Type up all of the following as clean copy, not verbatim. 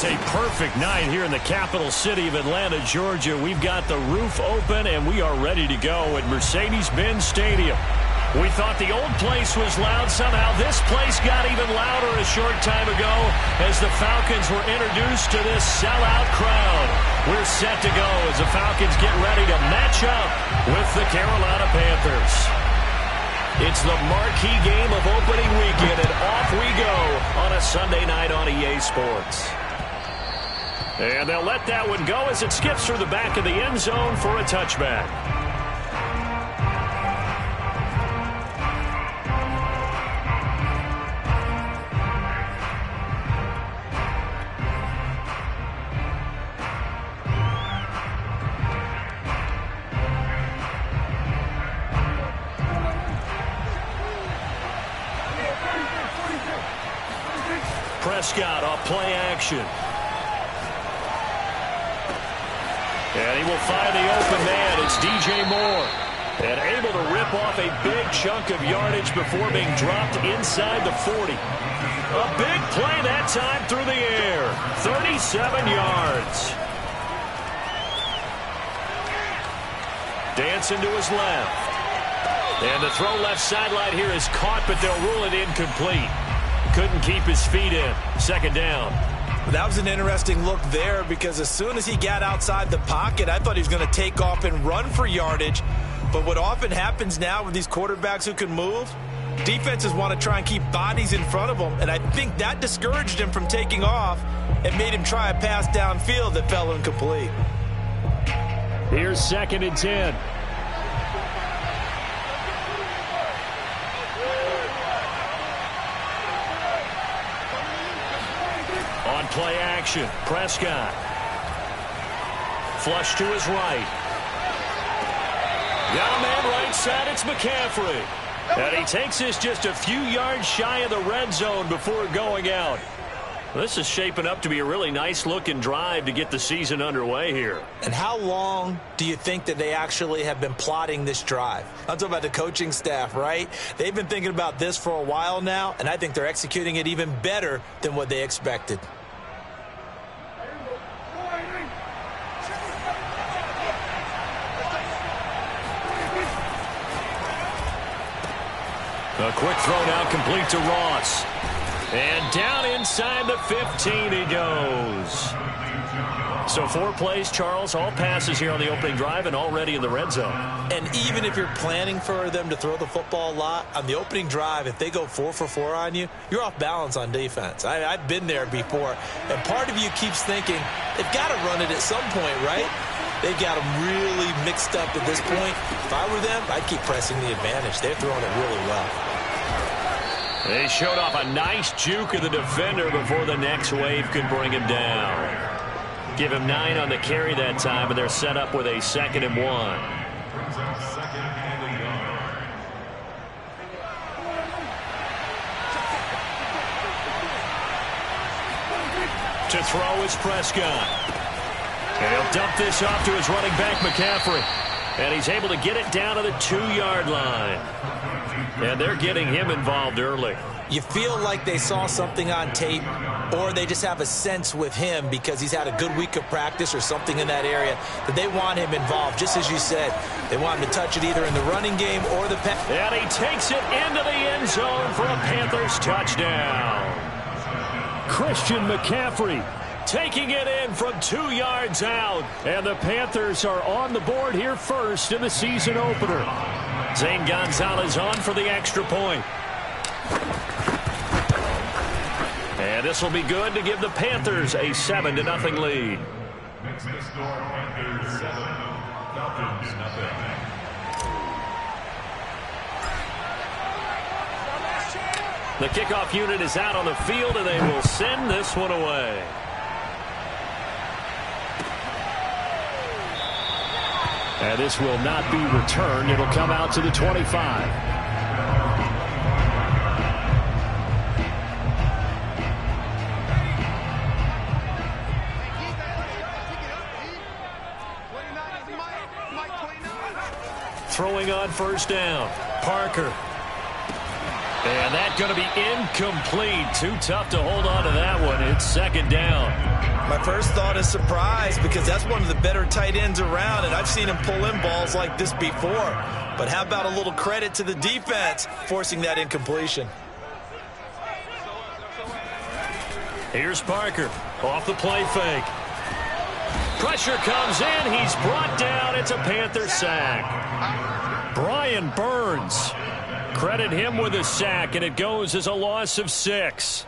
a perfect night here in the capital city of Atlanta, Georgia. We've got the roof open, and we are ready to go at Mercedes-Benz Stadium. We thought the old place was loud. Somehow this place got even louder a short time ago as the Falcons were introduced to this sellout crowd. We're set to go as the Falcons get ready to match up with the Carolina Panthers. It's the marquee game of opening weekend, and off we go on a Sunday night on EA Sports. And they'll let that one go as it skips through the back of the end zone for a touchback. Prescott off play action. And he will find the open man. It's DJ Moore. And able to rip off a big chunk of yardage before being dropped inside the 40. A big play that time through the air. 37 yards. Dancing to his left. And the throw left sideline here is caught, but they'll rule it incomplete. Couldn't keep his feet in. Second down. That was an interesting look there because as soon as he got outside the pocket, I thought he was going to take off and run for yardage. But what often happens now with these quarterbacks who can move, defenses want to try and keep bodies in front of them. And I think that discouraged him from taking off and made him try a pass downfield that fell incomplete. Here's 2nd and 10. On play action, Prescott. Flush to his right. Got a man right side, it's McCaffrey. And he takes this just a few yards shy of the red zone before going out. This is shaping up to be a really nice-looking drive to get the season underway here. And how long do you think that they actually have been plotting this drive? I'm talking about the coaching staff, right? They've been thinking about this for a while now, and I think they're executing it even better than what they expected. A quick throw now complete to Ross. And down inside the 15 he goes. So 4 plays, Charles, all passes here on the opening drive and already in the red zone. And even if you're planning for them to throw the football a lot, on the opening drive, if they go 4 for 4 on you, you're off balance on defense. I've been there before. And part of you keeps thinking, they've got to run it at some point, right? They've got them really mixed up at this point. If I were them, I'd keep pressing the advantage. They're throwing it really well. They showed off a nice juke of the defender before the next wave could bring him down. Give him 9 on the carry that time, and they're set up with a 2nd and 1. To throw is Prescott. And he'll dump this off to his running back, McCaffrey. And he's able to get it down to the 2-yard line. And they're getting him involved early. You feel like they saw something on tape, or they just have a sense with him because he's had a good week of practice or something in that area that they want him involved. Just as you said, they want him to touch it either in the running game or the pass. And he takes it into the end zone for a Panthers touchdown. Christian McCaffrey taking it in from 2 yards out. And the Panthers are on the board here first in the season opener. Zane Gonzalez on for the extra point. And this will be good to give the Panthers a 7-0 lead. Next to score, Panthers 7, Falcons 0. The kickoff unit is out on the field, and they will send this one away. And this will not be returned. It'll come out to the 25. Throwing on first down. Parker. And that's going to be incomplete. Too tough to hold on to that one. It's second down. My first thought is surprise because that's one of the better tight ends around, and I've seen him pull in balls like this before. But how about a little credit to the defense forcing that incompletion? Here's Parker off the play fake. Pressure comes in. He's brought down. It's a Panther sack. Brian Burns. Credit him with a sack, and it goes as a loss of 6.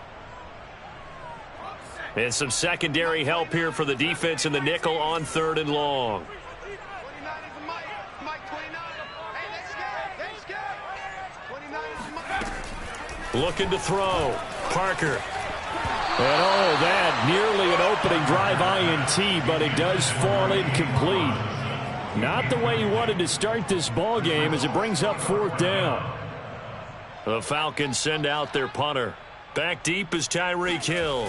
And some secondary help here for the defense in the nickel on 3rd and long. Looking to throw. Parker. And that nearly an opening drive INT, but it does fall incomplete. Not the way he wanted to start this ball game as it brings up 4th down. The Falcons send out their punter. Back deep is Tyreek Hill.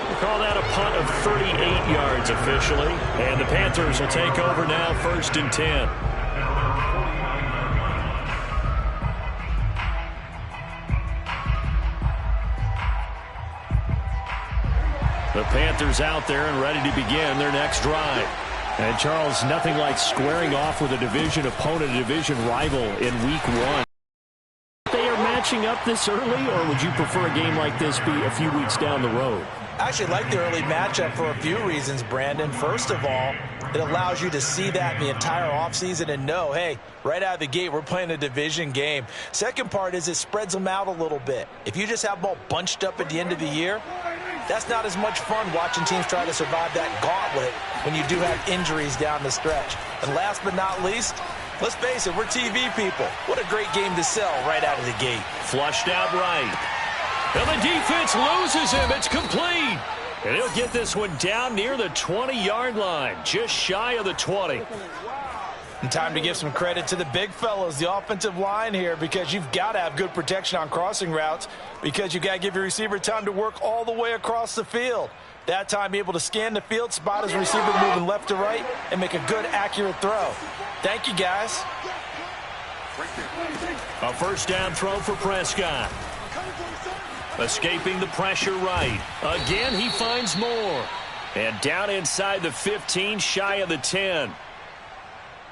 We'll call that a punt of 38 yards officially. And the Panthers will take over now, 1st and 10. The Panthers out there and ready to begin their next drive. And, Charles, nothing like squaring off with a division opponent, a division rival in Week 1. They are matching up this early, or would you prefer a game like this be a few weeks down the road? I actually like the early matchup for a few reasons, Brandon. First of all, it allows you to see that in the entire offseason and know, hey, right out of the gate, we're playing a division game. Second part is it spreads them out a little bit. If you just have them all bunched up at the end of the year, that's not as much fun watching teams try to survive that gauntlet when you do have injuries down the stretch. And last but not least, let's face it, we're TV people. What a great game to sell right out of the gate. Flushed out right. And the defense loses him. It's complete. And he'll get this one down near the 20-yard line, just shy of the 20. And time to give some credit to the big fellows, the offensive line here, because you've got to have good protection on crossing routes because you've got to give your receiver time to work all the way across the field. That time, be able to scan the field, spot his receiver moving left to right, and make a good, accurate throw. Thank you, guys. A 1st down throw for Prescott. Escaping the pressure right. Again, he finds more. And down inside the 15, shy of the 10.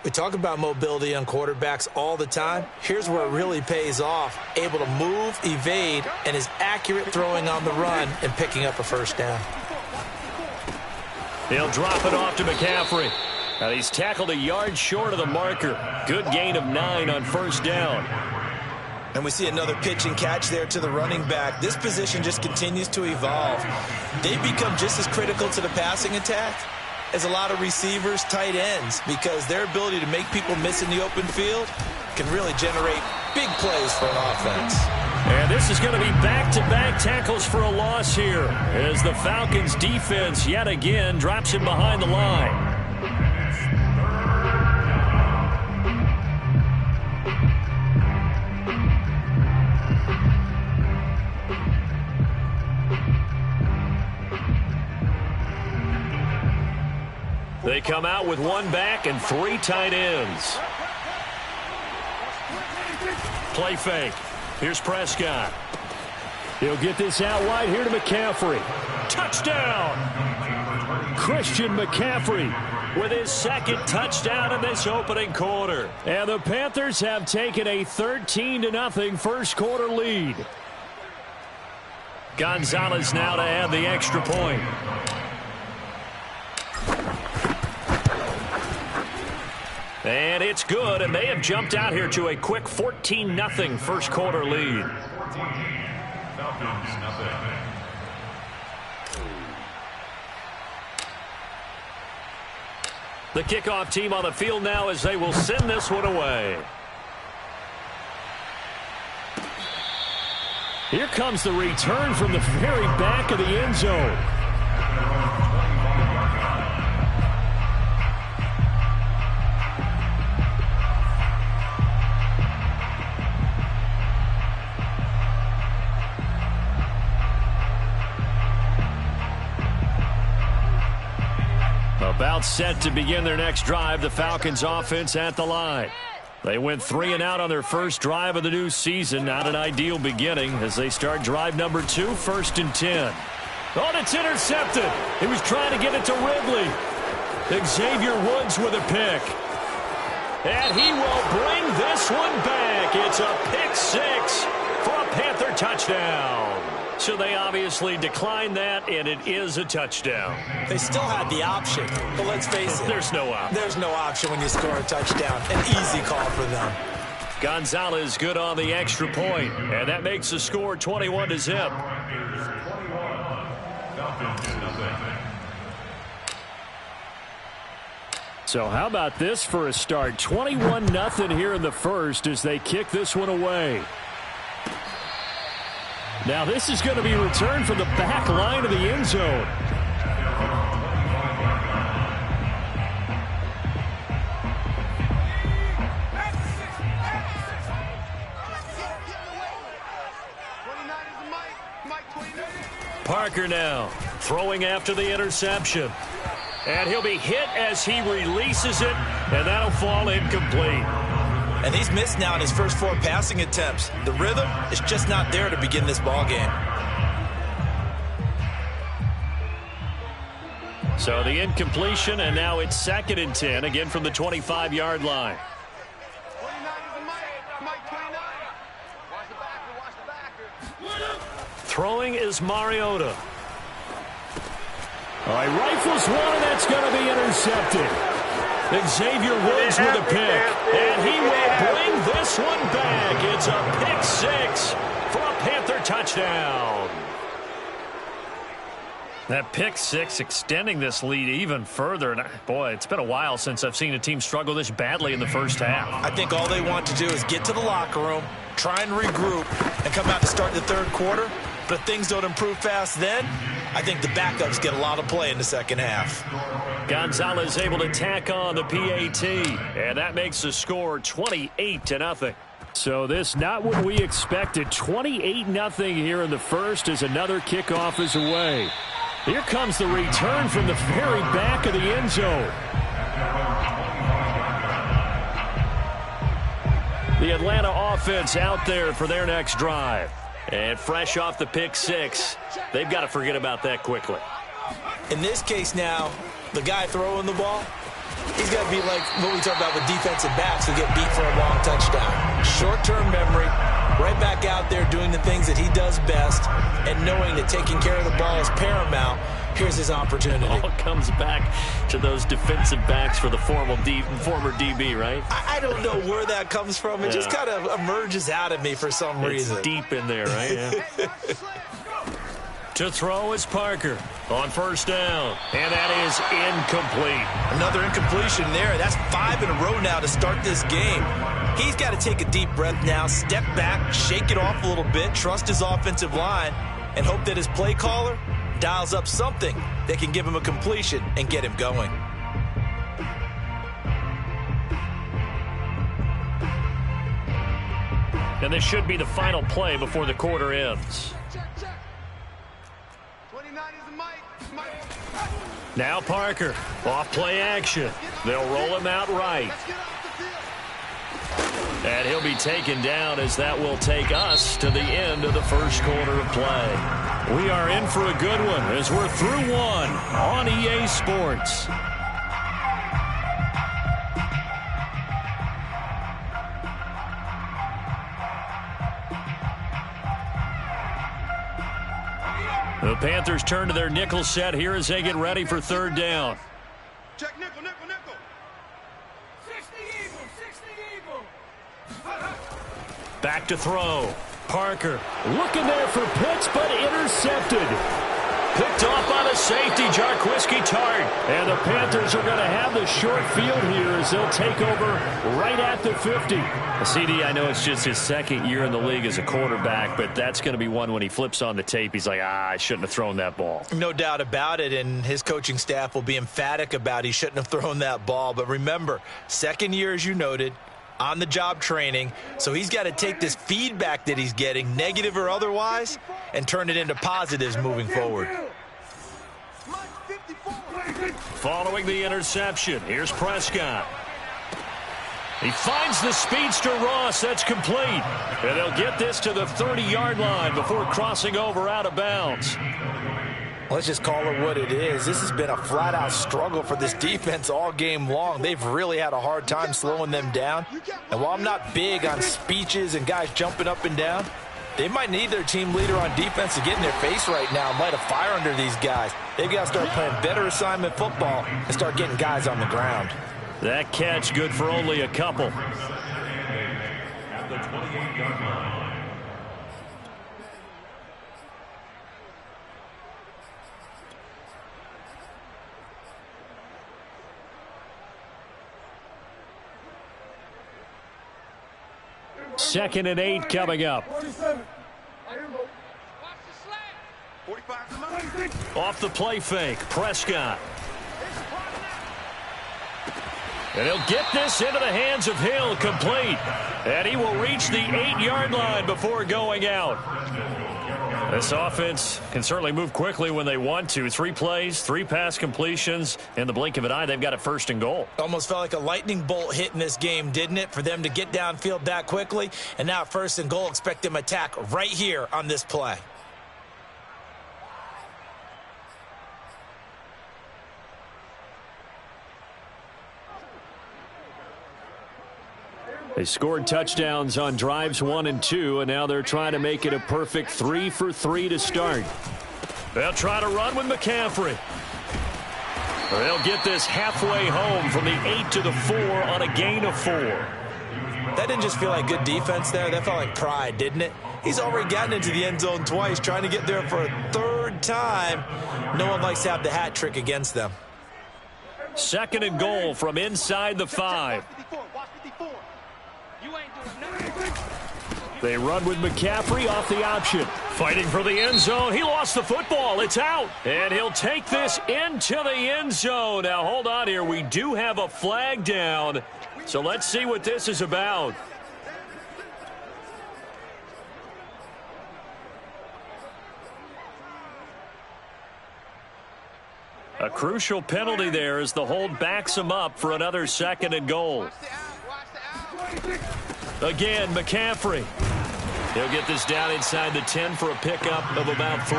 We talk about mobility on quarterbacks all the time. Here's where it really pays off. Able to move, evade, and is accurate throwing on the run and picking up a 1st down. He'll drop it off to McCaffrey. And he's tackled a yard short of the marker. Good gain of 9 on 1st down. And we see another pitch and catch there to the running back. This position just continues to evolve. They've become just as critical to the passing attack as a lot of receivers, tight ends, because their ability to make people miss in the open field can really generate big plays for an offense. And this is going to be back-to-back tackles for a loss here as the Falcons defense yet again drops him behind the line. They come out with 1 back and 3 tight ends. Play fake. Here's Prescott. He'll get this out wide here to McCaffrey. Touchdown! Christian McCaffrey with his 2nd touchdown in this opening quarter. And the Panthers have taken a 13-0 first quarter lead. Gonzalez now to add the extra point. And it's good, and they have jumped out here to a quick 14-0 first quarter lead. The kickoff team on the field now as they will send this one away. Here comes the return from the very back of the end zone. About set to begin their next drive, the Falcons offense at the line. They went 3 and out on their first drive of the new season. Not an ideal beginning as they start drive number 2, 1st and 10. Oh, and it's intercepted. He was trying to get it to Ridley. Xavier Woods with a pick. And he will bring this one back. It's a pick 6 for a Panther touchdown. So they obviously declined that, and it is a touchdown. They still had the option, but let's face it. There's no option. There's no option when you score a touchdown. An easy call for them. Gonzalez good on the extra point, and that makes the score 21-0. So how about this for a start? 21-0 here in the first as they kick this one away. Now this is going to be returned from the back line of the end zone. Parker now throwing after the interception. And he'll be hit as he releases it, and that'll fall incomplete. And he's missed now in his first 4 passing attempts. The rhythm is just not there to begin this ball game. So the incompletion, and now it's 2nd and 10, again from the 25-yard line. Throwing is Mariota. All right, rifles one, and that's going to be intercepted. Xavier Woods with a pick, and he will bring this one back. It's a pick 6 for a Panther touchdown. That pick 6 extending this lead even further. And boy, it's been a while since I've seen a team struggle this badly in the first half. I think all they want to do is get to the locker room, try and regroup, and come out to start the third quarter. But if things don't improve fast then, I think the backups get a lot of play in the second half. Gonzalez able to tack on the PAT, and that makes the score 28-0. So this not what we expected. 28-0 here in the first as another kickoff is away. Here comes the return from the very back of the end zone. The Atlanta offense out there for their next drive. And fresh off the pick 6, they've got to forget about that quickly. In this case now, the guy throwing the ball, he's got to be like what we talk about with defensive backs who get beat for a long touchdown. Short-term memory, right back out there doing the things that he does best, and knowing that taking care of the ball is paramount. Here's his opportunity. It all comes back to those defensive backs for the former DB, right? I don't know where that comes from. It just kind of emerges out of me for some reason. It's deep in there, right? Yeah. To throw is Parker on first down, and that is incomplete. Another incompletion there. That's 5 in a row now to start this game. He's got to take a deep breath now, step back, shake it off a little bit, trust his offensive line, and hope that his play caller dials up something that can give him a completion and get him going. And this should be the final play before the quarter ends. Now Parker, off play action. They'll roll him out right. And he'll be taken down as that will take us to the end of the first quarter of play. We are in for a good one as we're through one on EA Sports. The Panthers turn to their nickel set here as they get ready for third down. Check nickel, nickel, nickel. 60 Eagle. Back to throw. Parker looking there for Pitts, but intercepted. Picked off by the safety, Jarquiski Tart. And the Panthers are going to have the short field here as they'll take over right at the 50. CD, I know it's just his second year in the league as a quarterback, but that's going to be one when he flips on the tape. He's like, I shouldn't have thrown that ball. No doubt about it, and his coaching staff will be emphatic about he shouldn't have thrown that ball. But remember, second year, as you noted, on-the-job training, so he's got to take this feedback that he's getting, negative or otherwise, and turn it into positives moving forward. following the interception. Here's Prescott. He finds the speedster Ross. That's complete. And they'll get this to the 30-yard line before crossing over out of bounds. Let's just call it what it is. This has been a flat-out struggle for this defense all game long. They've really had a hard time slowing them down. And while I'm not big on speeches and guys jumping up and down, they might need their team leader on defense to get in their face right now and light a fire under these guys. They've got to start playing better assignment football and start getting guys on the ground. That catch good for only a couple. At the 28-yard line. Second and 8 coming up. 47. Off the play fake, Prescott. And he'll get this into the hands of Hill, complete. And he will reach the 8-yard line before going out. This offense can certainly move quickly when they want to. 3 plays, 3 pass completions. In the blink of an eye, they've got it first and goal. Almost felt like a lightning bolt hit in this game, didn't it? For them to get downfield that quickly. And now first and goal, expect them to attack right here on this play. They scored touchdowns on drives 1 and 2, and now they're trying to make it a perfect 3 for 3 to start. They'll try to run with McCaffrey. They'll get this halfway home from the 8 to the 4 on a gain of 4. That didn't just feel like good defense there. That felt like pride, didn't it? He's already gotten into the end zone twice, trying to get there for a 3rd time. No one likes to have the hat trick against them. Second and goal from inside the 5. They run with McCaffrey off the option. Fighting for the end zone. He lost the football. It's out. And he'll take this into the end zone. Now, hold on here. We do have a flag down. So let's see what this is about. A crucial penalty there as the hold backs him up for another second and goal. Again, McCaffrey. He'll get this down inside the 10 for a pickup of about 3.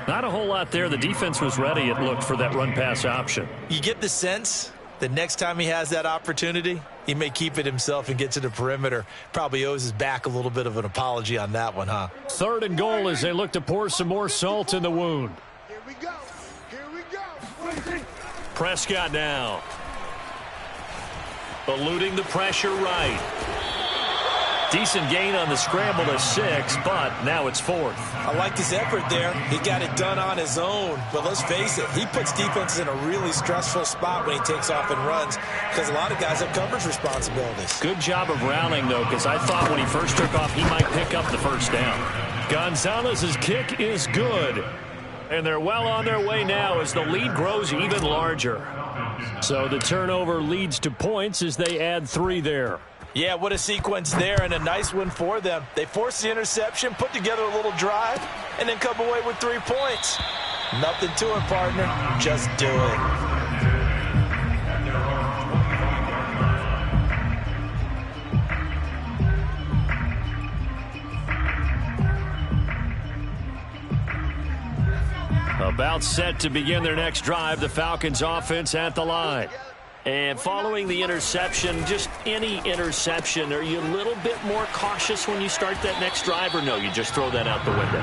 Not a whole lot there. The defense was ready, it looked, for that run-pass option. You get the sense that next time he has that opportunity, he may keep it himself and get to the perimeter. Probably owes his back a little bit of an apology on that one, huh? Third and goal as they look to pour some more salt in the wound. Here we go. Here we go. Prescott now. Eluding the pressure right. Decent gain on the scramble to 6, but now it's 4th. I like his effort there. He got it done on his own. But let's face it, he puts defenses in a really stressful spot when he takes off and runs because a lot of guys have coverage responsibilities. Good job of rounding, though, because I thought when he first took off, he might pick up the first down. Gonzalez's kick is good. And they're well on their way now as the lead grows even larger. So the turnover leads to points as they add 3 there. Yeah, what a sequence there, and a nice one for them. They forced the interception, put together a little drive, and then come away with 3 points. Nothing to it, partner. Just do it. About set to begin their next drive, the Falcons offense at the line. And following the interception, just any interception, are you a little bit more cautious when you start that next drive, or no, you just throw that out the window?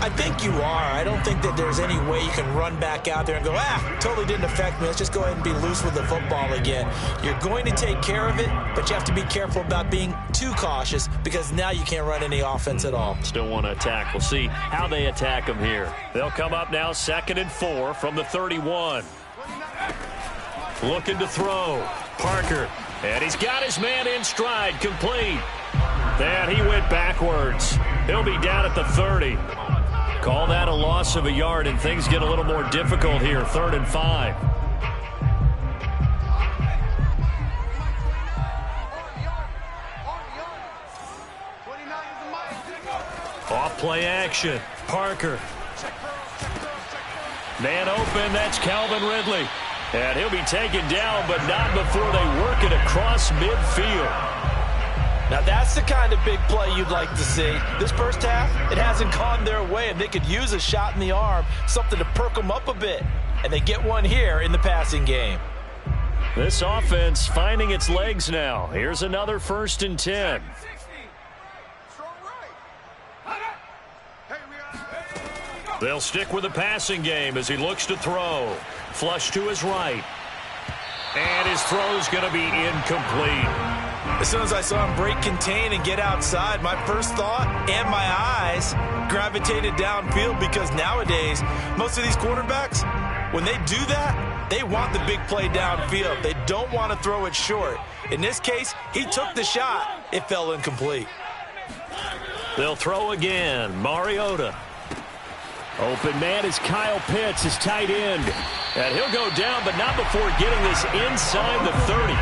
I think you are. I don't think that there's any way you can run back out there and go, totally didn't affect me. Let's just go ahead and be loose with the football again. You're going to take care of it, but you have to be careful about being too cautious because now you can't run any offense at all. Still want to attack. We'll see how they attack them here. They'll come up now 2nd and 4 from the 31. Looking to throw. Parker. And he's got his man in stride. Complete. And he went backwards. He'll be down at the 30. Call that a loss of a yard, and things get a little more difficult here. 3rd and 5. Off play action. Parker. Man open, that's Calvin Ridley. And he'll be taken down, but not before they work it across midfield. Now that's the kind of big play you'd like to see. This first half, it hasn't gone their way, and they could use a shot in the arm, something to perk them up a bit. And they get one here in the passing game. This offense finding its legs now. Here's another 1st and 10. They'll stick with the passing game as he looks to throw. Flush to his right. And his throw's going to be incomplete. As soon as I saw him break contain and get outside, my first thought and my eyes gravitated downfield, because nowadays, most of these quarterbacks, when they do that, they want the big play downfield. They don't want to throw it short. In this case, he took the shot. It fell incomplete. They'll throw again. Mariota. Open man is Kyle Pitts, his tight end. And he'll go down, but not before getting this inside the 30.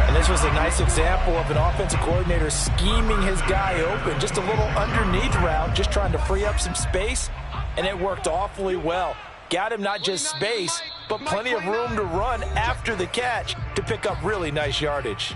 And this was a nice example of an offensive coordinator scheming his guy open. Just a little underneath route, just trying to free up some space, and it worked awfully well. Got him not just space, but plenty of room to run after the catch to pick up really nice yardage.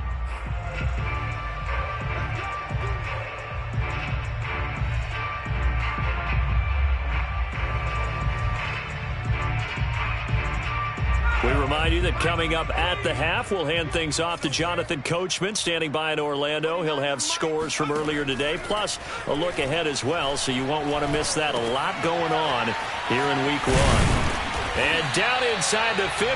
We remind you that coming up at the half, we'll hand things off to Jonathan Coachman, standing by in Orlando. He'll have scores from earlier today, plus a look ahead as well, so you won't want to miss that. A lot going on here in Week 1. And down inside the 15,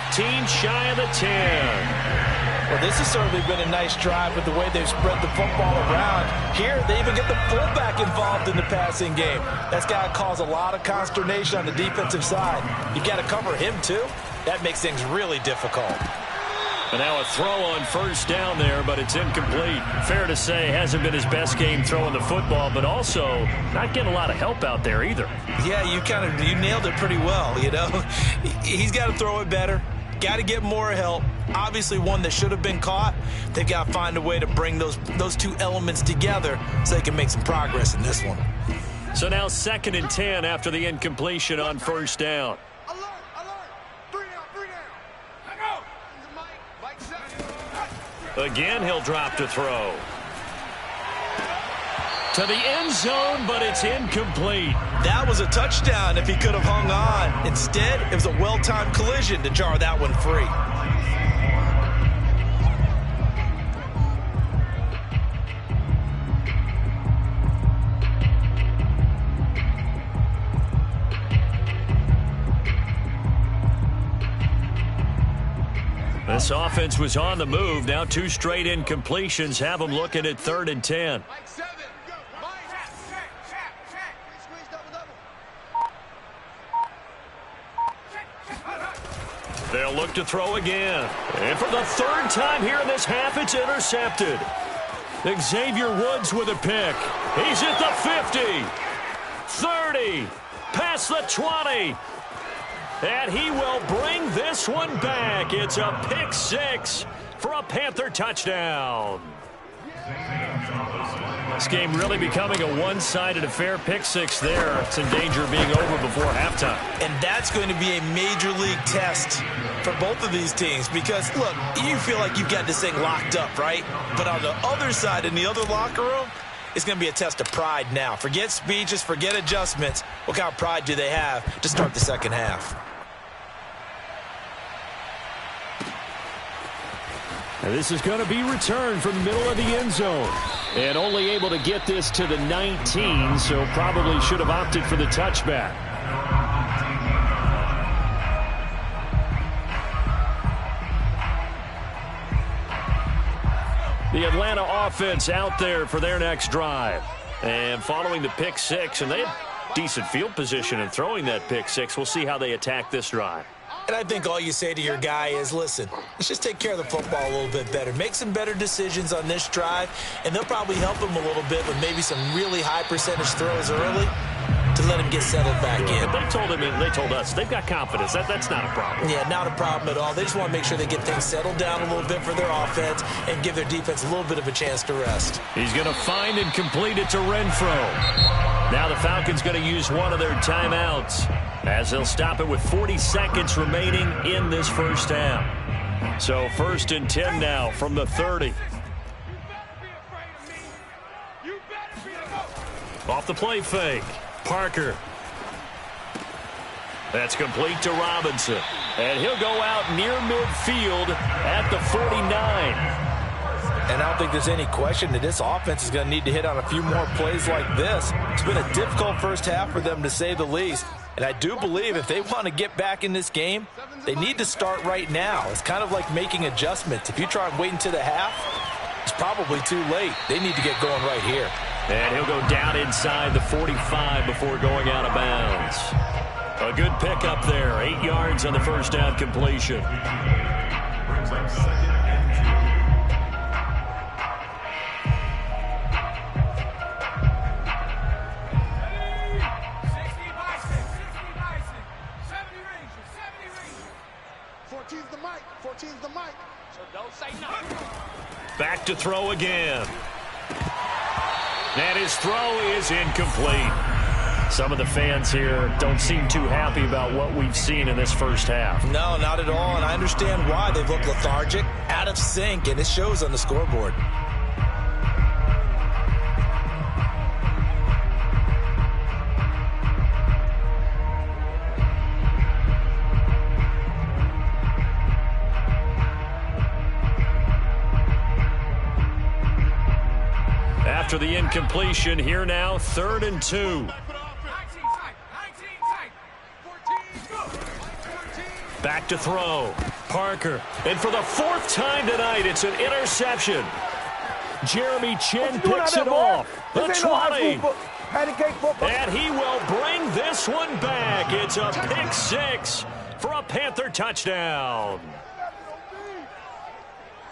shy of the 10. Well, this has certainly been a nice drive with the way they've spread the football around. Here, they even get the fullback involved in the passing game. That's got to cause a lot of consternation on the defensive side. You got to cover him, too. That makes things really difficult. And now a throw on 1st down there, but it's incomplete. Fair to say, hasn't been his best game throwing the football, but also not getting a lot of help out there either. Yeah, you nailed it pretty well, you know. He's got to throw it better. Got to get more help. Obviously one that should have been caught. They've got to find a way to bring those two elements together so they can make some progress in this one. So now 2nd and 10 after the incompletion on 1st down. Again, he'll drop to throw. To the end zone, but it's incomplete. That was a touchdown if he could have hung on. Instead, it was a well-timed collision to jar that one free. This offense was on the move. Now 2 straight incompletions have them looking at 3rd and 10. They'll look to throw again. And for the 3rd time here in this half, it's intercepted. Xavier Woods with a pick. He's at the 50, 30, past the 20. And he will bring this one back. It's a pick 6 for a Panther touchdown. This game really becoming a one-sided affair. Pick 6 there. It's in danger of being over before halftime. And that's going to be a major league test for both of these teams because, look, you feel like you've got this thing locked up, right? But on the other side, in the other locker room, it's going to be a test of pride now. Forget speeches, forget adjustments. What kind of pride do they have to start the second half? And this is going to be returned from the middle of the end zone. And only able to get this to the 19, so probably should have opted for the touchback. The Atlanta offense out there for their next drive. And following the pick 6, and they have decent field position in throwing that pick 6. We'll see how they attack this drive. And I think all you say to your guy is, listen, let's just take care of the football a little bit better. Make some better decisions on this drive, and they'll probably help him a little bit with maybe some really high percentage throws early to let him get settled back in. But they told him, and they told us, they've got confidence. That's not a problem. Yeah, not a problem at all. They just want to make sure they get things settled down a little bit for their offense and give their defense a little bit of a chance to rest. He's going to find and complete it to Renfro. Now the Falcons going to use one of their timeouts as they'll stop it with 40 seconds remaining in this first half. So 1st and 10 now from the 30. Off the play fake. Parker. That's complete to Robinson. And he'll go out near midfield at the 49. And I don't think there's any question that this offense is going to need to hit on a few more plays like this. It's been a difficult first half for them, to say the least. And I do believe if they want to get back in this game, they need to start right now. It's kind of like making adjustments. If you try and wait until the half, it's probably too late. They need to get going right here. And he'll go down inside the 45 before going out of bounds. A good pickup there. 8 yards on the first down completion. Brings up 2nd and 2. 14's the mic. 14's the mic. So don't say nothing. Back to throw again. And his throw is incomplete. Some of the fans here don't seem too happy about what we've seen in this first half. No, not at all, and I understand why. They've looked lethargic, out of sync, and it shows on the scoreboard. After the incompletion, here now, 3rd and 2. Back to throw. Parker. And for the 4th time tonight, it's an interception. Jeremy Chin picks it off. The 20. And he will bring this one back. It's a pick 6 for a Panther touchdown.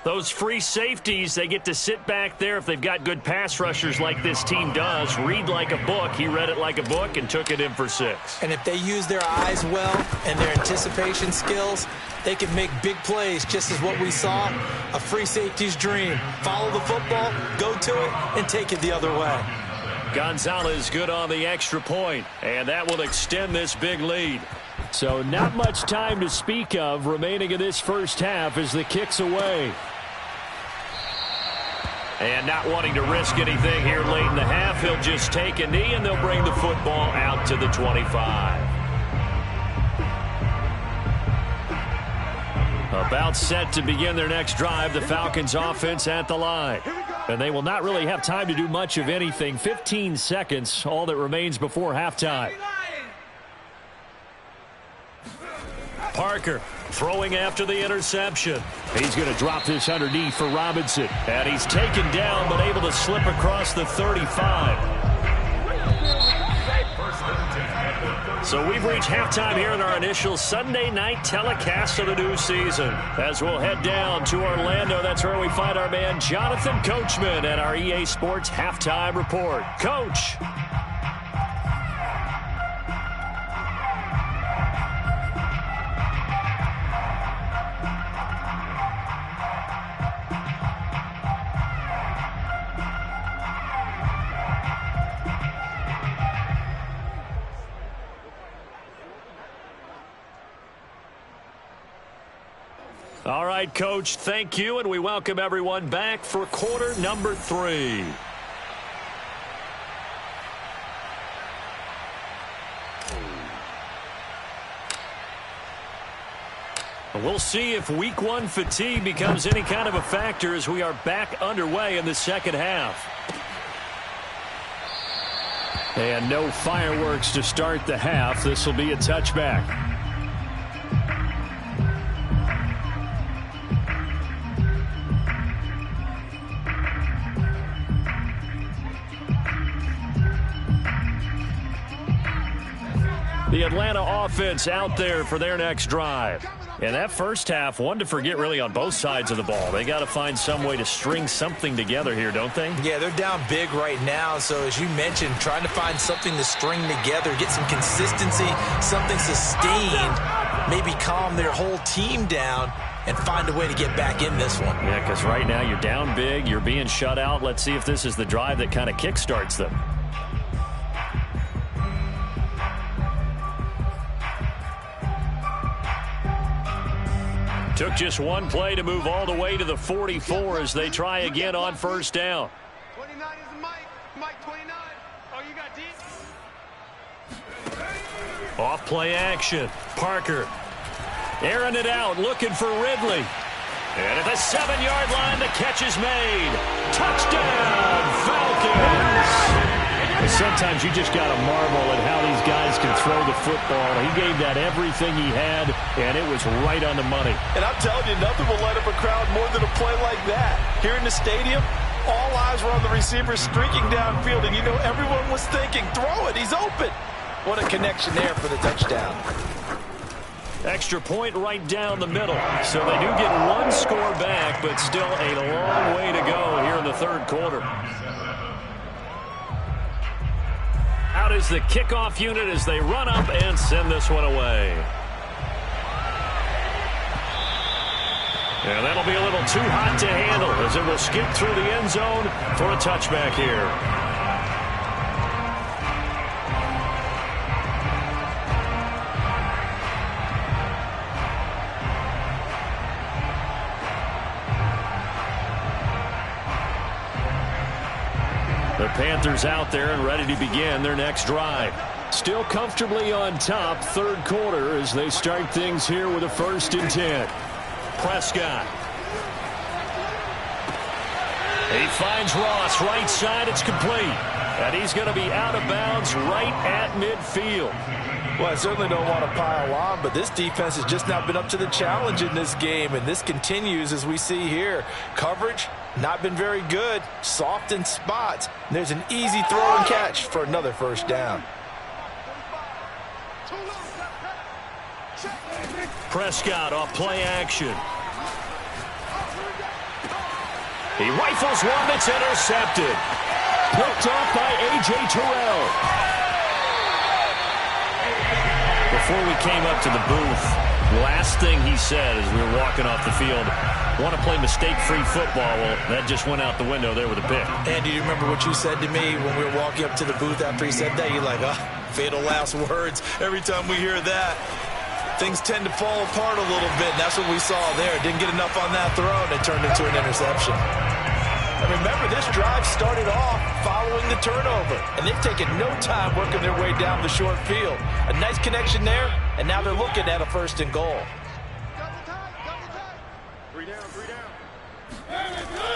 Those free safeties, they get to sit back there if they've got good pass rushers like this team does. Read like a book. He read it like a book and took it in for 6. And if they use their eyes well and their anticipation skills, they can make big plays, just as what we saw. A free safety's dream. Follow the football, go to it, and take it the other way. Gonzalez good on the extra point, and that will extend this big lead. So not much time to speak of remaining in this first half as the kick's away. And not wanting to risk anything here late in the half, he'll just take a knee, and they'll bring the football out to the 25. About set to begin their next drive, the Falcons offense at the line. And they will not really have time to do much of anything. 15 seconds, all that remains before halftime. Parker throwing after the interception. He's going to drop this underneath for Robinson. And he's taken down but able to slip across the 35. So we've reached halftime here in our initial Sunday night telecast of the new season. As we'll head down to Orlando, that's where we find our man Jonathan Coachman at our EA Sports Halftime Report. Coach. All right, Coach, thank you, and we welcome everyone back for quarter number 3. We'll see if week 1 fatigue becomes any kind of a factor as we are back underway in the second half. And no fireworks to start the half. This will be a touchback. The Atlanta offense out there for their next drive. And that first half, one to forget really on both sides of the ball. They got to find some way to string something together here, don't they? Yeah, they're down big right now. So as you mentioned, trying to find something to string together, get some consistency, something sustained, maybe calm their whole team down and find a way to get back in this one. Yeah, because right now you're down big, you're being shut out. Let's see if this is the drive that kind of kickstarts them. Took just one play to move all the way to the 44 as they try again on first down. 29 is the Mike. Mike 29. Oh, you got deep. Off play action. Parker airing it out, looking for Ridley. And at the 7-yard line, the catch is made. Touchdown, Falcons! Sometimes you just got to marvel at how these guys can throw the football. He gave that everything he had, and it was right on the money. And I'm telling you, nothing will light up a crowd more than a play like that. Here in the stadium, all eyes were on the receiver streaking downfield, and you know everyone was thinking, throw it, he's open. What a connection there for the touchdown. Extra point right down the middle. So they do get one score back, but still a long way to go here in the third quarter. Out is the kickoff unit as they run up and send this one away. And that'll be a little too hot to handle as it will skip through the end zone for a touchback here. The Panthers out there and ready to begin their next drive. Still comfortably on top, third quarter as they start things here with a 1st and 10. Prescott. He finds Ross right side. It's complete. And he's going to be out of bounds right at midfield. Well, I certainly don't want to pile on, but this defense has just not been up to the challenge in this game, and this continues as we see here. Coverage, not been very good. Soft in spots. And there's an easy throw and catch for another first down. Prescott off play action. He rifles one that's intercepted. Picked off by A.J. Terrell. Before we came up to the booth, last thing he said as we were walking off the field, want to play mistake-free football. Well, that just went out the window there with a pick. Andy, do you remember what you said to me when we were walking up to the booth after he said that? You're like, oh, fatal last words. Every time we hear that, things tend to fall apart a little bit, and that's what we saw there. Didn't get enough on that throw, and it turned into an interception. And remember, this drive started off following the turnover, and they've taken no time working their way down the short field. A nice connection there, and now they're looking at a 1st and goal. Three down.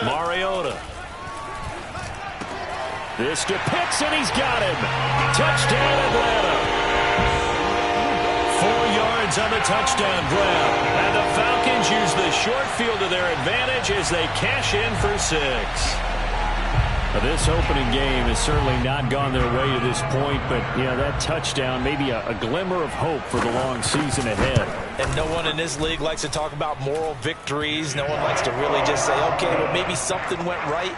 Mariota. This to Pitts, and he's got him. Touchdown, Atlanta. 4 yards on the touchdown grab. And the Falcons use the short field to their advantage as they cash in for 6. Now, this opening game has certainly not gone their way to this point, but, yeah, that touchdown, maybe a glimmer of hope for the long season ahead. And no one in this league likes to talk about moral victories. No one likes to really just say, okay, well, maybe something went right.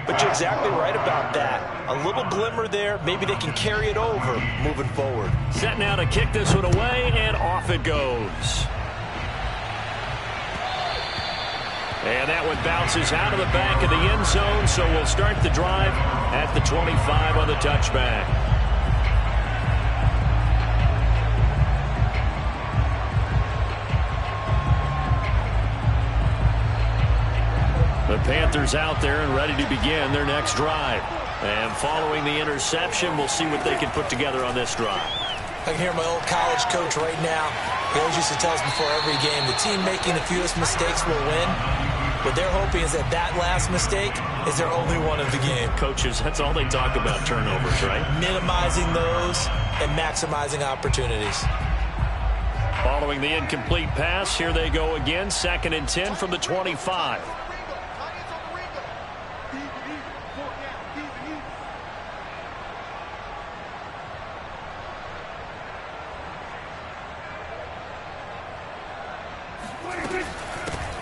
But you're exactly right about that. A little glimmer there. Maybe they can carry it over moving forward. Set now to kick this one away, and off it goes. And that one bounces out of the back of the end zone, so we'll start the drive at the 25 on the touchback. The Panthers out there and ready to begin their next drive. And following the interception, we'll see what they can put together on this drive. I can hear my old college coach right now. He always used to tell us before every game, the team making the fewest mistakes will win. What they're hoping is that last mistake is their only one of the game. Coaches, that's all they talk about, turnovers, right? Minimizing those and maximizing opportunities. Following the incomplete pass, here they go again. 2nd and 10 from the 25.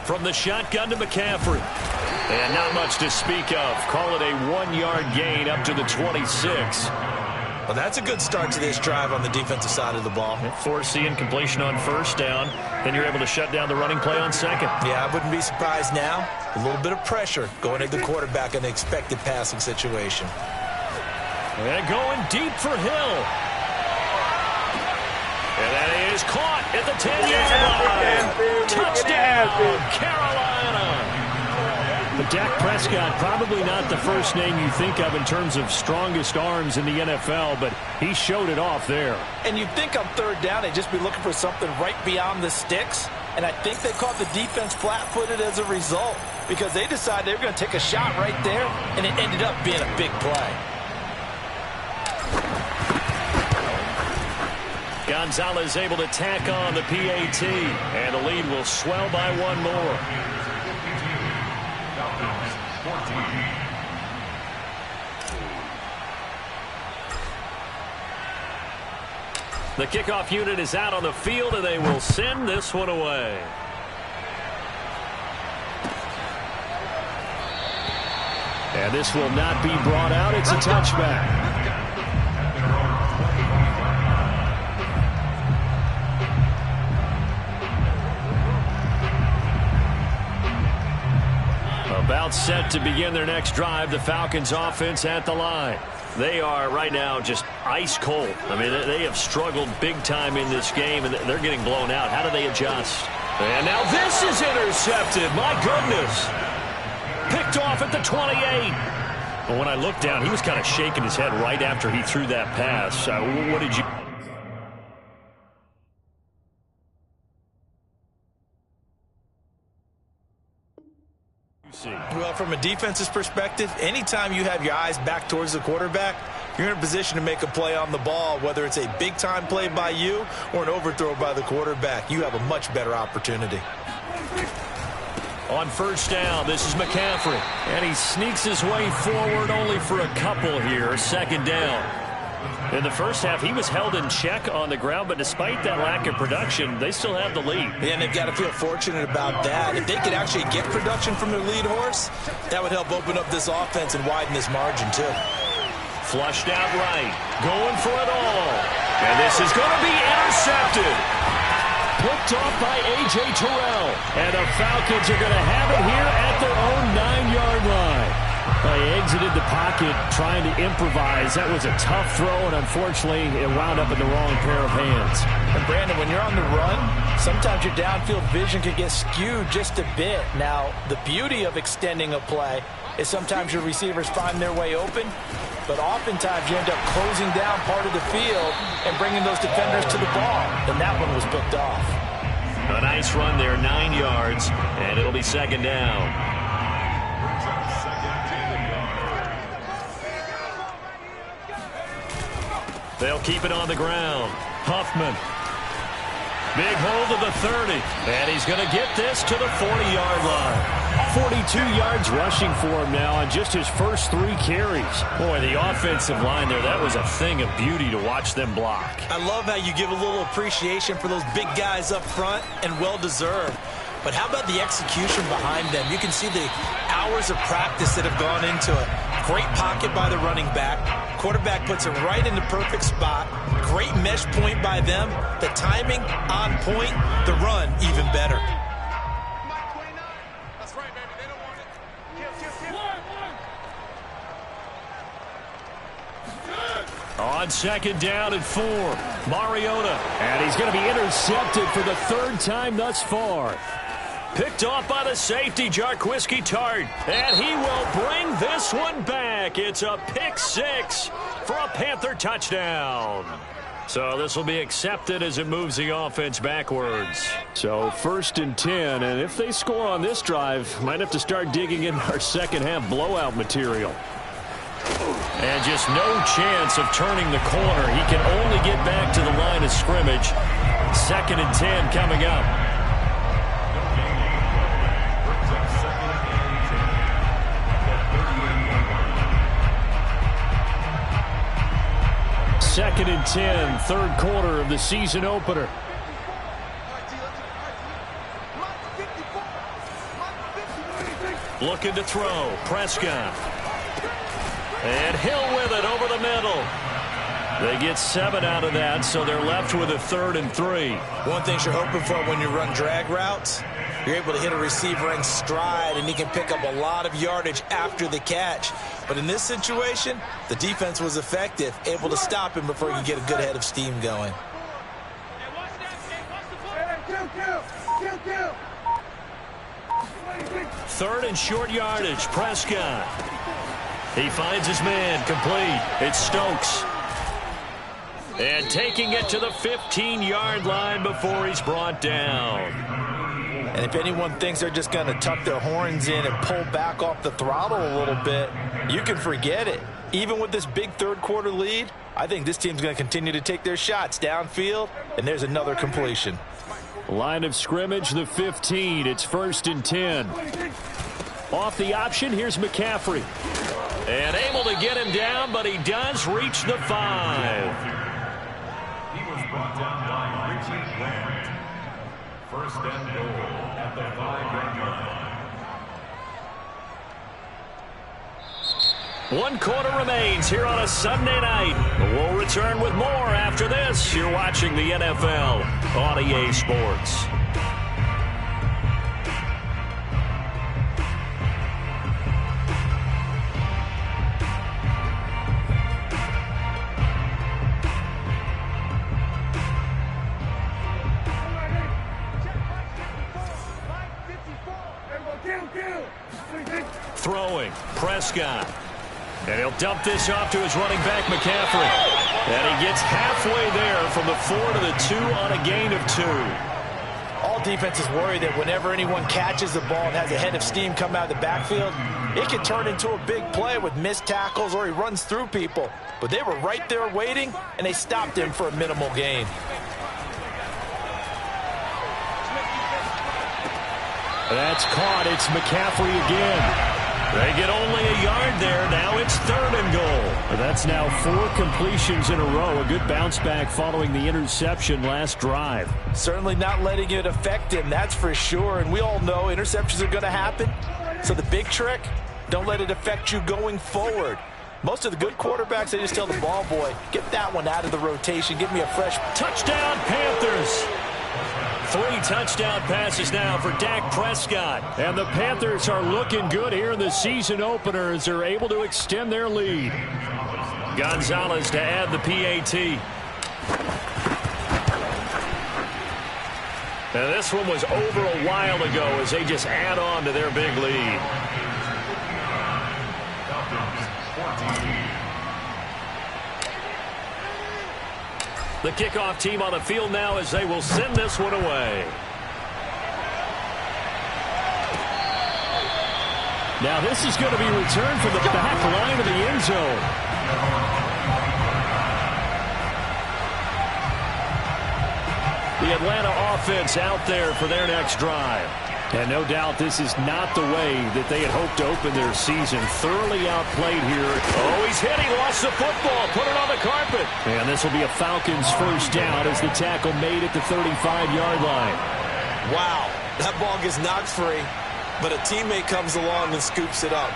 From the shotgun to McCaffrey. And not much to speak of. Call it a 1-yard gain up to the 26. Well, that's a good start to this drive on the defensive side of the ball. Force the incompletion on first down. Then you're able to shut down the running play on second. Yeah, I wouldn't be surprised now. A little bit of pressure going at the quarterback in the expected passing situation. And going deep for Hill. And that is caught at the 10-yard line. Touchdown, Carolina. But Dak Prescott, probably not the first name you think of in terms of strongest arms in the NFL, but he showed it off there. And you'd think on third down they'd just be looking for something right beyond the sticks. And I think they caught the defense flat-footed as a result because they decided they were going to take a shot right there, and it ended up being a big play. Gonzalez able to tack on the PAT, and the lead will swell by one more. The kickoff unit is out on the field, and they will send this one away. And this will not be brought out. It's a touchback. About set to begin their next drive, the Falcons offense at the line. They are right now just ice cold. I mean, they have struggled big time in this game, and they're getting blown out. How do they adjust? And now this is intercepted. My goodness. Picked off at the 28. But when I looked down, he was kind of shaking his head right after he threw that pass. What did you... Well, from a defense's perspective, anytime you have your eyes back towards the quarterback, you're in a position to make a play on the ball, whether it's a big-time play by you or an overthrow by the quarterback. You have a much better opportunity. On first down, this is McCaffrey, and he sneaks his way forward only for a couple here. Second down. In the first half, he was held in check on the ground, but despite that lack of production, they still have the lead. And they've got to feel fortunate about that. If they could actually get production from their lead horse, that would help open up this offense and widen this margin, too. Flushed out right, going for it all. And this is going to be intercepted. Picked off by A.J. Terrell. And the Falcons are going to have it here at their own 9-yard line. They exited the pocket trying to improvise. That was a tough throw, and unfortunately, it wound up in the wrong pair of hands. And Brandon, when you're on the run, sometimes your downfield vision can get skewed just a bit. Now, the beauty of extending a play is sometimes your receivers find their way open, but oftentimes you end up closing down part of the field and bringing those defenders to the ball. And that one was picked off. A nice run there, 9 yards, and it'll be second down. They'll keep it on the ground. Huffman. Big hold of the 30. And he's going to get this to the 40-yard line. 42 yards rushing for him now on just his first 3 carries. Boy, the offensive line there, that was a thing of beauty to watch them block. I love how you give a little appreciation for those big guys up front, and well-deserved. But how about the execution behind them? You can see the hours of practice that have gone into it. Great pocket by the running back. Quarterback puts it right in the perfect spot. Great mesh point by them. The timing on point. The run even better. That's right, baby. They don't want it. On second down and 4, Mariota. And he's going to be intercepted for the 3rd time thus far. Picked off by the safety, Jarquiski Tart. And he will bring this one back. It's a pick 6 for a Panther touchdown. So this will be accepted as it moves the offense backwards. So 1st and 10, and if they score on this drive, might have to start digging in our second half blowout material. And just no chance of turning the corner. He can only get back to the line of scrimmage. 2nd and 10 coming up. Second and 10, 3rd quarter of the season opener. Looking to throw, Prescott. And Hill with it over the middle. They get 7 out of that, so they're left with a 3rd and 3. One thing you're hoping for when you run drag routes, you're able to hit a receiver in stride, and he can pick up a lot of yardage after the catch. But in this situation, the defense was effective, able to stop him before he could get a good head of steam going. third and short yardage. Prescott. He finds his man, complete. It's Stokes. And taking it to the 15-yard line before he's brought down. And if anyone thinks they're just going to tuck their horns in and pull back off the throttle a little bit, you can forget it. Even with this big third-quarter lead, I think this team's going to continue to take their shots downfield, and there's another completion. Line of scrimmage, the 15. It's 1st and 10. Off the option, here's McCaffrey. And able to get him down, but he does reach the 5. He was brought down by Richie Grant. 1st and goal at the 5-yard line. 1 quarter remains here on a Sunday night. We'll return with more after this. You're watching the NFL on EA Sports. Throwing, Prescott. And he'll dump this off to his running back, McCaffrey. And he gets halfway there from the 4 to the 2 on a gain of 2. All defenses worry that whenever anyone catches the ball and has a head of steam come out of the backfield, it can turn into a big play with missed tackles or he runs through people. But they were right there waiting, and they stopped him for a minimal gain. That's caught. It's McCaffrey again. They get only a yard there. Now it's 3rd and goal. That's now 4 completions in a row. A good bounce back following the interception last drive. Certainly not letting it affect him, that's for sure. And we all know interceptions are going to happen. So the big trick, don't let it affect you going forward. Most of the good quarterbacks, they just tell the ball boy, get that one out of the rotation. Give me a fresh touchdown, Panthers. 3 touchdown passes now for Dak Prescott. And the Panthers are looking good here in the season opener as they're able to extend their lead. Gonzalez to add the PAT. And this one was over a while ago as they just add on to their big lead. The kickoff team on the field now as they will send this one away. Now this is going to be returned from the back line of the end zone. The Atlanta offense out there for their next drive. And no doubt this is not the way that they had hoped to open their season. Thoroughly outplayed here. Oh, he's hit. He lost the football. Put it on the carpet. And this will be a Falcons first down as the tackle made at the 35-yard line. Wow, that ball gets knocked free, but a teammate comes along and scoops it up.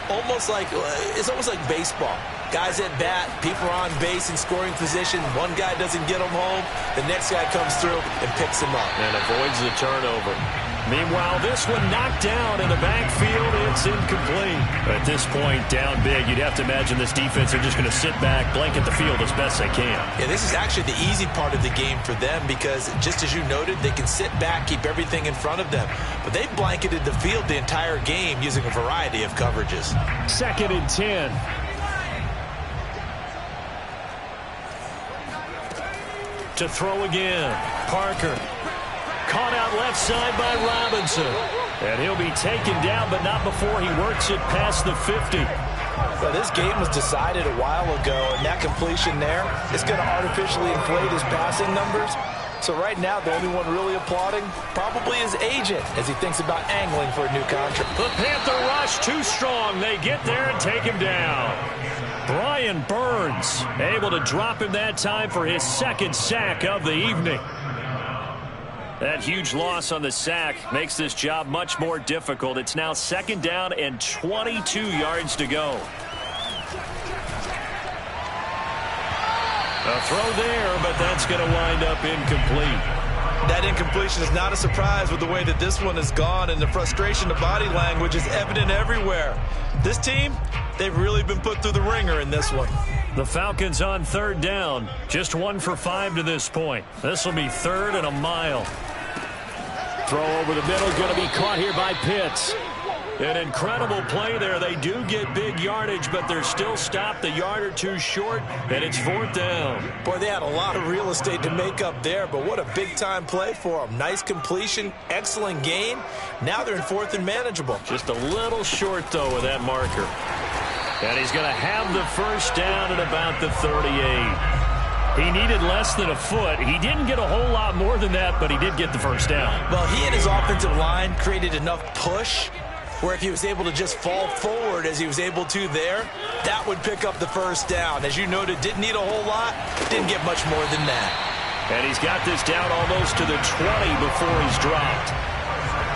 It's almost like baseball. Guys at bat, people are on base in scoring position. One guy doesn't get him home. The next guy comes through and picks him up. And avoids the turnover. Meanwhile, this one knocked down in the backfield. It's incomplete. At this point, down big, you'd have to imagine this defense are just going to sit back, blanket the field as best they can. Yeah, this is actually the easy part of the game for them because, just as you noted, they can sit back, keep everything in front of them. But they've blanketed the field the entire game using a variety of coverages. 2nd and 10. To throw again. Parker. Caught out left side by Robinson. And he'll be taken down, but not before he works it past the 50. Well, this game was decided a while ago, and that completion there is going to artificially inflate his passing numbers. So right now, the only one really applauding probably his agent as he thinks about angling for a new contract. The Panther rush too strong. They get there and take him down. Brian Burns able to drop him that time for his 2nd sack of the evening. That huge loss on the sack makes this job much more difficult. It's now 2nd down and 22 yards to go. A throw there, but that's going to wind up incomplete. That incompletion is not a surprise with the way that this one has gone, and the frustration of body language is evident everywhere. This team, they've really been put through the ringer in this one. The Falcons on 3rd down. Just 1 for 5 to this point. This will be 3rd and a mile. Throw over the middle, going to be caught here by Pitts. An incredible play there. They do get big yardage, but they're still stopped a yard or two short, and it's 4th down. Boy, they had a lot of real estate to make up there, but what a big-time play for them. Nice completion, excellent gain. Now they're in 4th and manageable. Just a little short, though, with that marker. And he's going to have the first down at about the 38. He needed less than a foot. He didn't get a whole lot more than that, but he did get the first down. Well, he and his offensive line created enough push where if he was able to just fall forward as he was able to there, that would pick up the first down. As you noted, didn't need a whole lot, didn't get much more than that. And he's got this down almost to the 20 before he's dropped.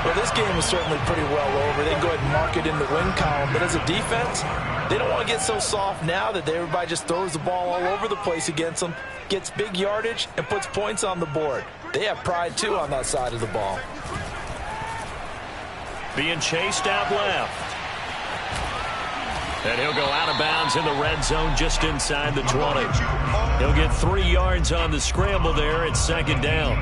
Well, this game was certainly pretty well over. They can go ahead and mark it in the win column. But as a defense, they don't want to get so soft now that everybody just throws the ball all over the place against them, gets big yardage, and puts points on the board. They have pride, too, on that side of the ball. Being chased out left. And he'll go out of bounds in the red zone just inside the 20. He'll get 3 yards on the scramble there at 2nd down.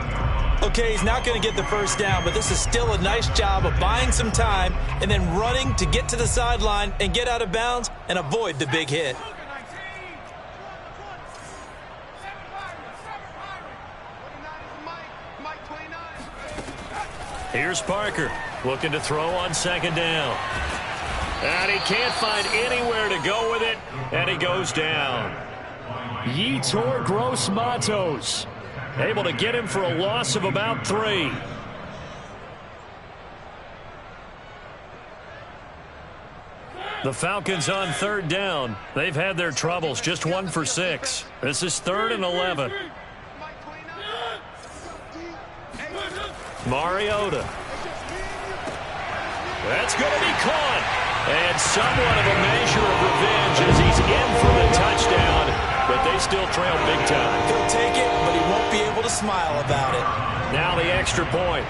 Okay, he's not going to get the first down, but this is still a nice job of buying some time and then running to get to the sideline and get out of bounds and avoid the big hit. Here's Parker looking to throw on 2nd down. And he can't find anywhere to go with it, and he goes down. Yetur Gross-Matos able to get him for a loss of about 3. The Falcons on 3rd down. They've had their troubles, just 1 for 6. This is 3rd and 11. Mariota. That's going to be caught. And somewhat of a measure of revenge as he's in for the touchdown, but they still trail big time. He'll take it, but he won't be able to smile about it. Now the extra point.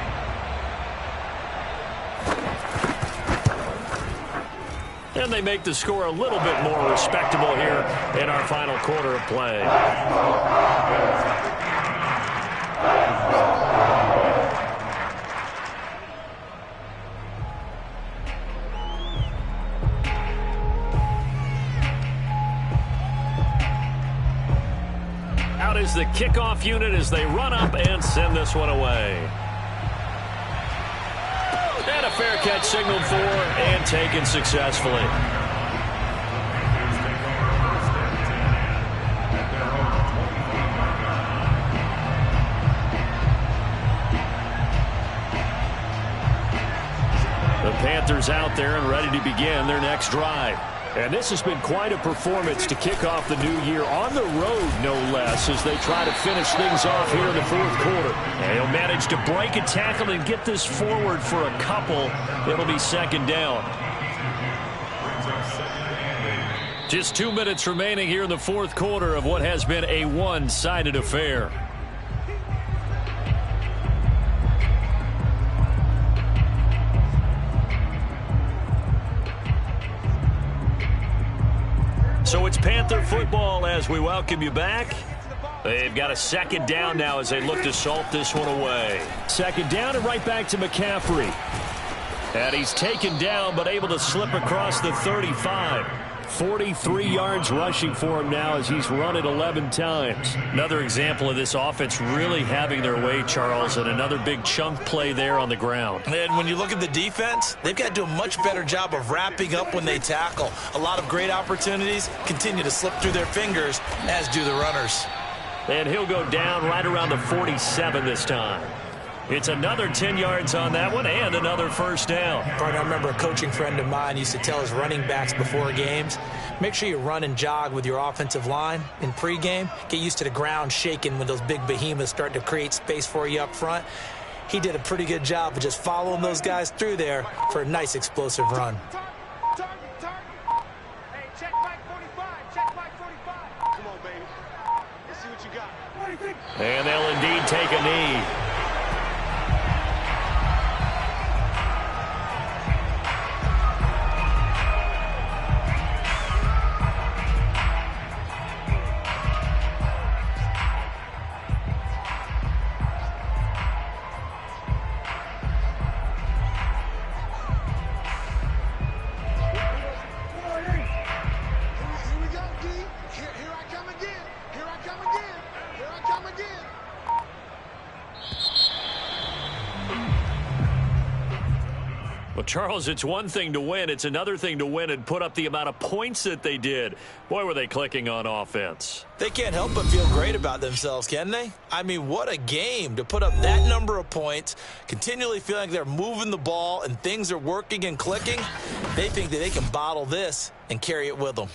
And they make the score a little bit more respectable here in our final quarter of play. Out is the kickoff unit as they run up and send this one away. And a fair catch signaled for and taken successfully. The Panthers out there and ready to begin their next drive. And this has been quite a performance to kick off the new year on the road, no less, as they try to finish things off here in the 4th quarter. And he'll manage to break a tackle and get this forward for a couple. It'll be 2nd down. Just 2 minutes remaining here in the 4th quarter of what has been a one-sided affair. So it's Panther football as we welcome you back. They've got a 2nd down now as they look to salt this one away. 2nd down and right back to McCaffrey. And he's taken down but able to slip across the 35. 43 yards rushing for him now as he's run it 11 times. Another example of this offense really having their way, Charles, and another big chunk play there on the ground. And when you look at the defense, they've got to do a much better job of wrapping up when they tackle. A lot of great opportunities continue to slip through their fingers, as do the runners. And he'll go down right around the 47 this time. It's another 10 yards on that one and another first down. Partner, I remember a coaching friend of mine used to tell his running backs before games, make sure you run and jog with your offensive line in pregame. Get used to the ground shaking when those big behemoths start to create space for you up front. He did a pretty good job of just following those guys through there for a nice explosive run. Hey, check back 45. Check back 45. Come on, baby. Let's see what you got. And they'll indeed take a knee. Well, Charles, it's one thing to win. It's another thing to win and put up the amount of points that they did. Boy, were they clicking on offense. They can't help but feel great about themselves, can they? I mean, what a game to put up that number of points, continually feeling like they're moving the ball and things are working and clicking. They think that they can bottle this and carry it with them.